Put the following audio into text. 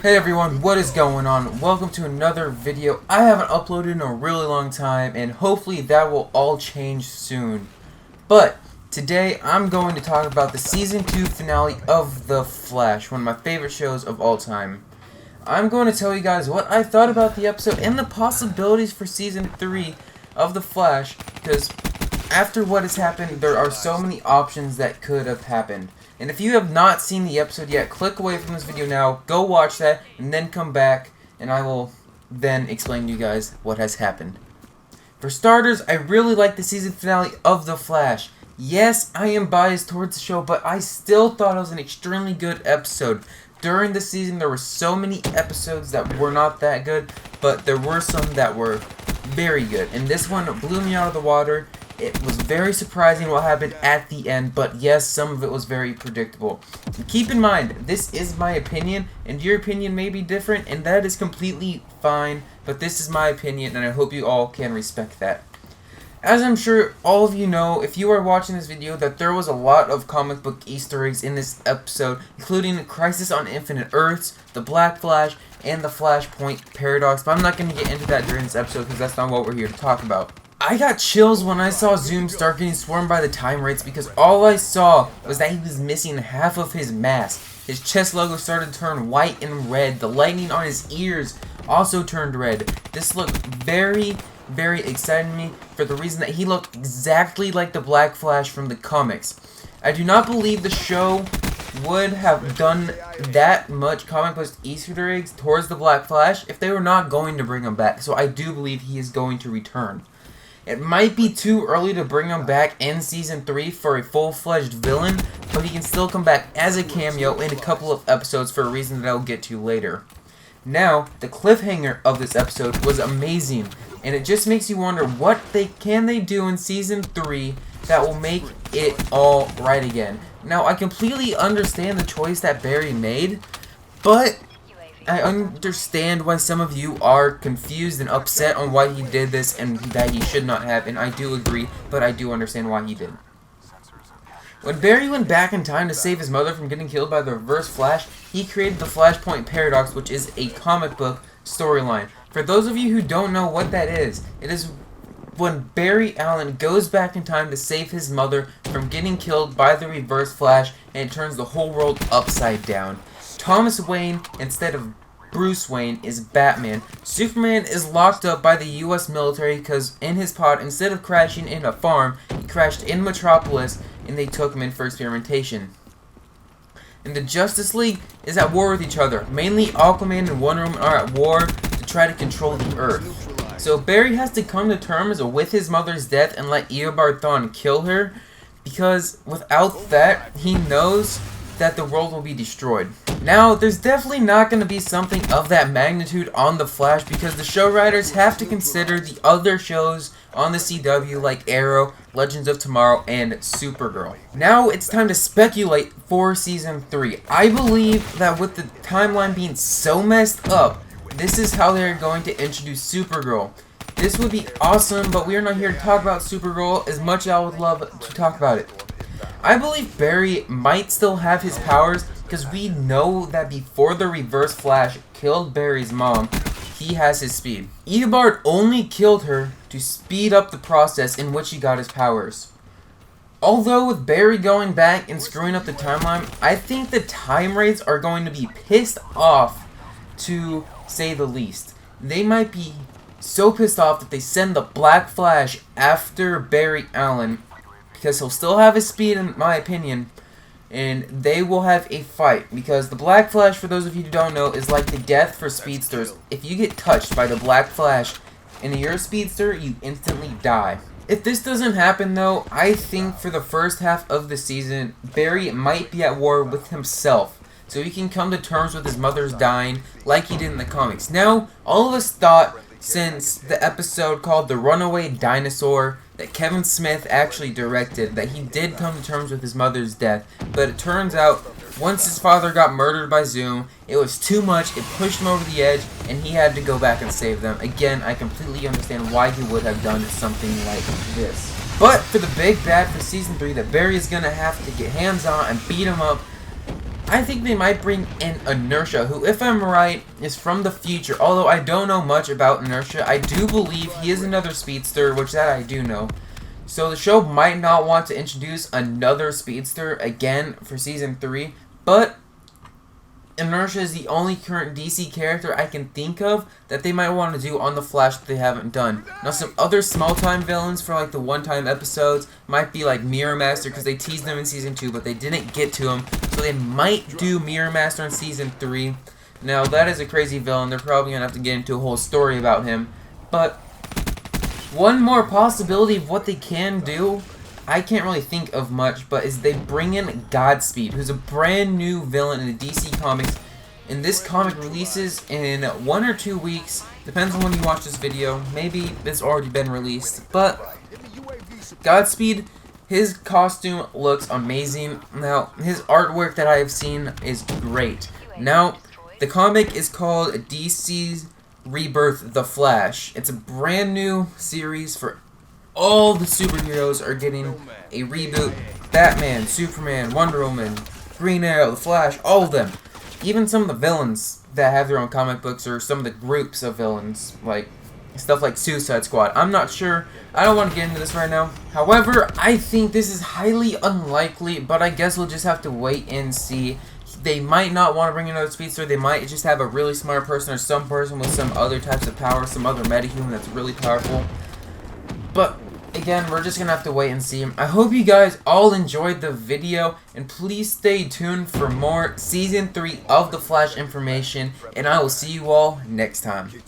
Hey everyone, what is going on? Welcome to another video. I haven't uploaded in a really long time, and hopefully that will all change soon. But today I'm going to talk about the Season 2 finale of The Flash, one of my favorite shows of all time. I'm going to tell you guys what I thought about the episode and the possibilities for Season 3 of The Flash, because after what has happened, there are so many options that could have happened. And if you have not seen the episode yet, click away from this video now, go watch that, and then come back, and I will then explain to you guys what has happened. For starters, I really like the season finale of The Flash. Yes, I am biased towards the show, but I still thought it was an extremely good episode. During the season, there were so many episodes that were not that good, but there were some that were very good. And this one blew me out of the water. It was very surprising what happened at the end, but yes, some of it was very predictable. And keep in mind, this is my opinion, and your opinion may be different, and that is completely fine, but this is my opinion, and I hope you all can respect that. As I'm sure all of you know, if you are watching this video, that there was a lot of comic book Easter eggs in this episode, including Crisis on Infinite Earths, the Black Flash, and the Flashpoint Paradox, but I'm not going to get into that during this episode because that's not what we're here to talk about. I got chills when I saw Zoom start getting swarmed by the time wraiths because all I saw was that he was missing half of his mask. His chest logo started to turn white and red. The lightning on his ears also turned red. This looked very exciting to me for the reason that he looked exactly like the Black Flash from the comics. I do not believe the show would have done that much comic book Easter eggs towards the Black Flash if they were not going to bring him back. So I do believe he is going to return. It might be too early to bring him back in Season 3 for a full-fledged villain, but he can still come back as a cameo in a couple of episodes for a reason that I'll get to later. Now, the cliffhanger of this episode was amazing, and it just makes you wonder what can they do in Season 3 that will make it all right again. Now, I completely understand the choice that Barry made, but I understand why some of you are confused and upset on why he did this and that he should not have, and I do agree, but I do understand why he did. When Barry went back in time to save his mother from getting killed by the Reverse Flash, he created the Flashpoint Paradox, which is a comic book storyline. For those of you who don't know what that is, it is when Barry Allen goes back in time to save his mother from getting killed by the Reverse Flash, and it turns the whole world upside down. Thomas Wayne, instead of Bruce Wayne, is Batman. Superman is locked up by the US military because in his pod, instead of crashing in a farm, he crashed in Metropolis and they took him in for experimentation. And the Justice League is at war with each other. Mainly Aquaman and Wonder Woman are at war to try to control the Earth. So Barry has to come to terms with his mother's death and let Eobard Thawne kill her, because without that, he knows that the world will be destroyed. Now, there's definitely not going to be something of that magnitude on The Flash because the show writers have to consider the other shows on the CW like Arrow, Legends of Tomorrow, and Supergirl. Now it's time to speculate for Season 3. I believe that with the timeline being so messed up, this is how they're going to introduce Supergirl. This would be awesome, but we are not here to talk about Supergirl as much as I would love to talk about it. I believe Barry might still have his powers because we know that before the Reverse Flash killed Barry's mom, he has his speed. Eobard only killed her to speed up the process in which he got his powers. Although with Barry going back and screwing up the timeline, I think the time wraiths are going to be pissed off, to say the least. They might be so pissed off that they send the Black Flash after Barry Allen, because he'll still have his speed in my opinion, and they will have a fight, because the Black Flash, for those of you who don't know, is like the death for speedsters. If you get touched by the Black Flash and you're a speedster, you instantly die. If this doesn't happen though, I think for the first half of the season, Barry might be at war with himself, so he can come to terms with his mother's dying like he did in the comics. Now, all of us thought since the episode called The Runaway Dinosaur that Kevin Smith actually directed that he did come to terms with his mother's death, but it turns out once his father got murdered by Zoom, it was too much, it pushed him over the edge, and he had to go back and save them. Again, I completely understand why he would have done something like this. But for the big bad for Season 3 that Barry is going to have to get hands on and beat him up, I think they might bring in Inertia, who, if I'm right, is from the future. Although I don't know much about Inertia, I do believe he is another speedster, which that I do know. So the show might not want to introduce another speedster again for Season 3, but Inertia is the only current DC character I can think of that they might want to do on The Flash that they haven't done. Now, some other small-time villains for like the one-time episodes might be like Mirror Master, because they teased them in Season 2, but they didn't get to him. So they might do Mirror Master in Season 3. Now, that is a crazy villain. They're probably going to have to get into a whole story about him. But one more possibility of what they can do, I can't really think of much, but is they bring in Godspeed, who's a brand new villain in the DC Comics. And this comic releases in 1 or 2 weeks, depends on when you watch this video. Maybe it's already been released, but Godspeed, his costume looks amazing. Now, his artwork that I have seen is great. Now, the comic is called DC's Rebirth The Flash. It's a brand new series for all the superheroes are getting a reboot. Batman, Superman, Wonder Woman, Green Arrow, The Flash, all of them. Even some of the villains that have their own comic books, or some of the groups of villains, like stuff like Suicide Squad. I'm not sure. I don't want to get into this right now. However, I think this is highly unlikely, but I guess we'll just have to wait and see. They might not want to bring another speedster. They might just have a really smart person, or some person with some other types of power, some other metahuman that's really powerful. But again, we're just going to have to wait and see. I hope you guys all enjoyed the video, and please stay tuned for more Season 3 of The Flash information, and I will see you all next time.